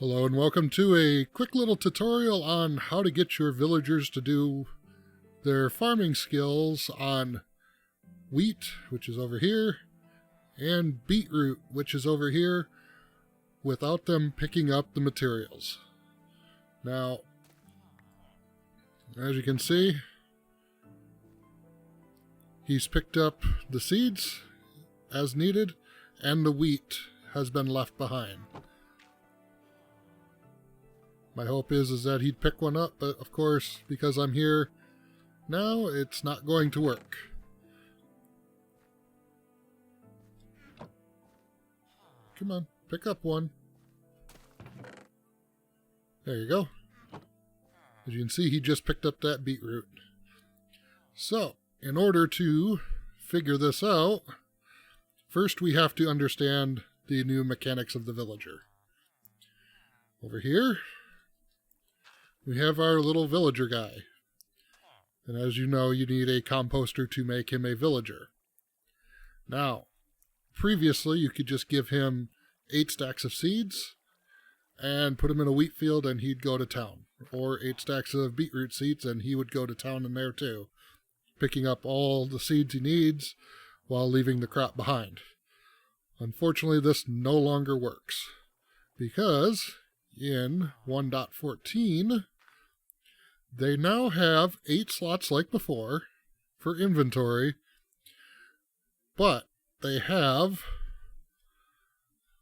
Hello and welcome to a quick little tutorial on how to get your villagers to do their farming skills on wheat, which is over here, and beetroot, which is over here, without them picking up the materials. Now, as you can see, he's picked up the seeds as needed, and the wheat has been left behind. My hope is that he'd pick one up, but of course, because I'm here now, it's not going to work. Come on, pick up one. There you go. As you can see, he just picked up that beetroot. So, in order to figure this out, first we have to understand the new mechanics of the villager. Over here, we have our little villager guy. And as you know, you need a composter to make him a villager. Now, previously you could just give him 8 stacks of seeds and put him in a wheat field and he'd go to town. Or 8 stacks of beetroot seeds and he would go to town in there too, picking up all the seeds he needs while leaving the crop behind. Unfortunately, this no longer works because in 1.14, they now have 8 slots like before for inventory, but they have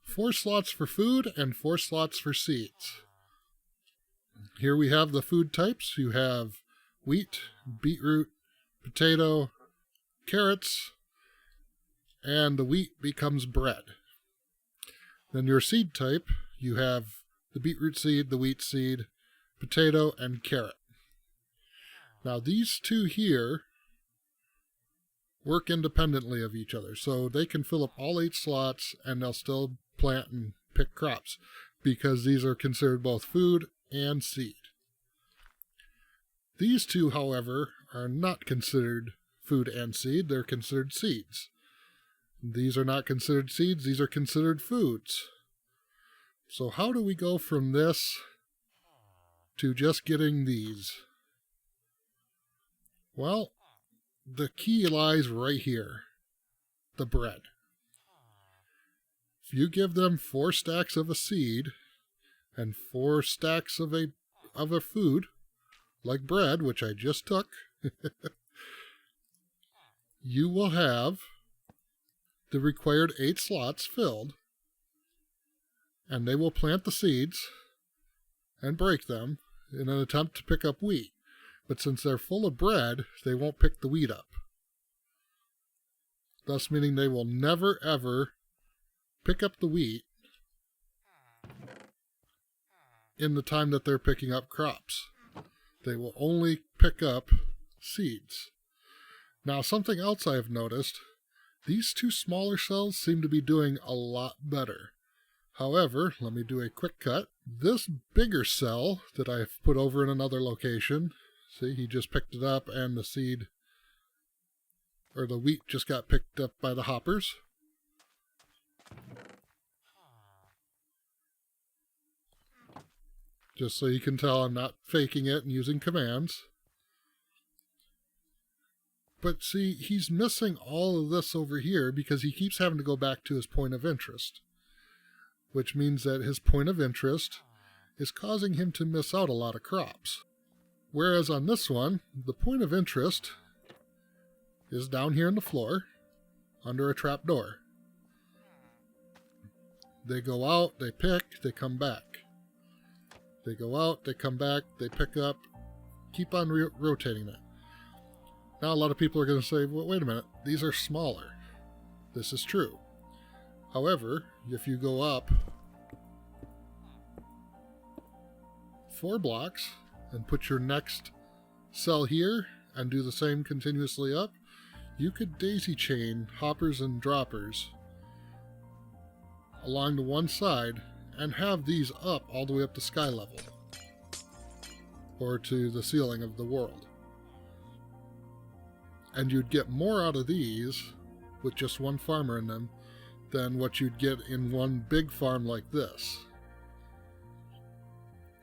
4 slots for food and 4 slots for seeds. Here we have the food types. You have wheat, beetroot, potato, carrots, and the wheat becomes bread. Then your seed type, you have the beetroot seed, the wheat seed, potato, and carrot. Now these two here work independently of each other, so they can fill up all 8 slots and they'll still plant and pick crops because these are considered both food and seed. These two, however, are not considered food and seed, they're considered seeds. These are not considered seeds, these are considered foods. So how do we go from this to just getting these? Well, the key lies right here, the bread. If you give them 4 stacks of a seed and 4 stacks of a food, like bread, which I just took, you will have the required 8 slots filled, and they will plant the seeds and break them in an attempt to pick up wheat. But since they're full of bread, they won't pick the wheat up. Thus meaning they will never ever pick up the wheat in the time that they're picking up crops. They will only pick up seeds. Now, something else I have noticed, these 2 smaller cells seem to be doing a lot better. However, let me do a quick cut. This bigger cell that I've put over in another location, see, he just picked it up and the seed, or the wheat just got picked up by the hoppers. Just so you can tell I'm not faking it and using commands. But see, he's missing all of this over here because he keeps having to go back to his point of interest. Which means that his point of interest is causing him to miss out a lot of crops. Whereas on this one, the point of interest is down here on the floor, under a trap door. They go out, they pick, they come back. They go out, they come back, they pick up, keep on rotating that. Now a lot of people are going to say, well, wait a minute, these are smaller. This is true. However, if you go up 4 blocks and put your next cell here and do the same continuously up, you could daisy chain hoppers and droppers along the one side and have these up all the way up to sky level or to the ceiling of the world. And you'd get more out of these with just one farmer in them than what you'd get in one big farm like this.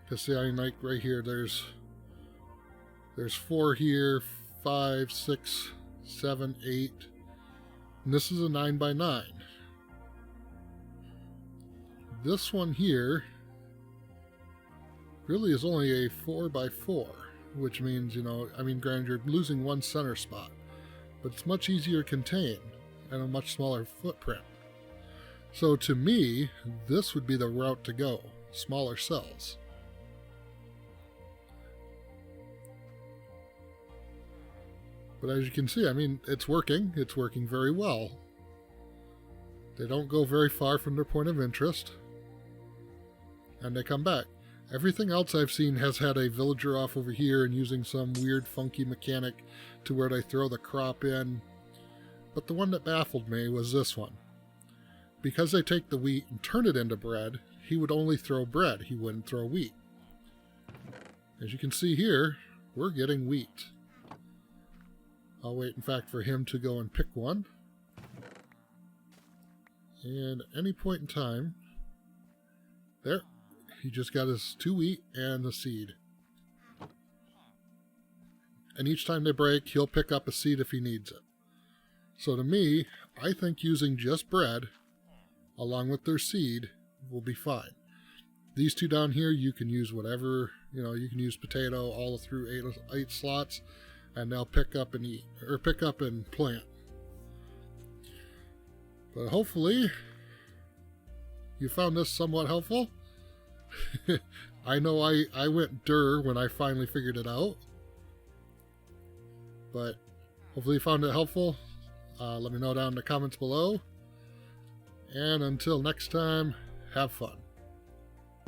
Because see, I mean, like right here, there's 4 here, 5, 6, 7, 8, and this is a 9 by 9. This one here really is only a 4 by 4, which means, you know, I mean, granted, you're losing one center spot, but it's much easier to contain and a much smaller footprint. So to me, this would be the route to go, smaller cells. But as you can see, I mean, it's working very well. They don't go very far from their point of interest, and they come back. Everything else I've seen has had a villager off over here and using some weird funky mechanic to where they throw the crop in. But the one that baffled me was this one. Because they take the wheat and turn it into bread, he would only throw bread, he wouldn't throw wheat. As you can see here, we're getting wheat. I'll wait, in fact, for him to go and pick one. And at any point in time, there, he just got his 2 wheat and the seed. And each time they break, he'll pick up a seed if he needs it. So to me, I think using just bread, along with their seed, will be fine. These 2 down here, you can use whatever, you know, you can use potato all through 8 slots, and they'll pick up and eat, or pick up and plant. But hopefully, you found this somewhat helpful. I know I went when I finally figured it out. But hopefully you found it helpful. Let me know down in the comments below. And until next time, have fun.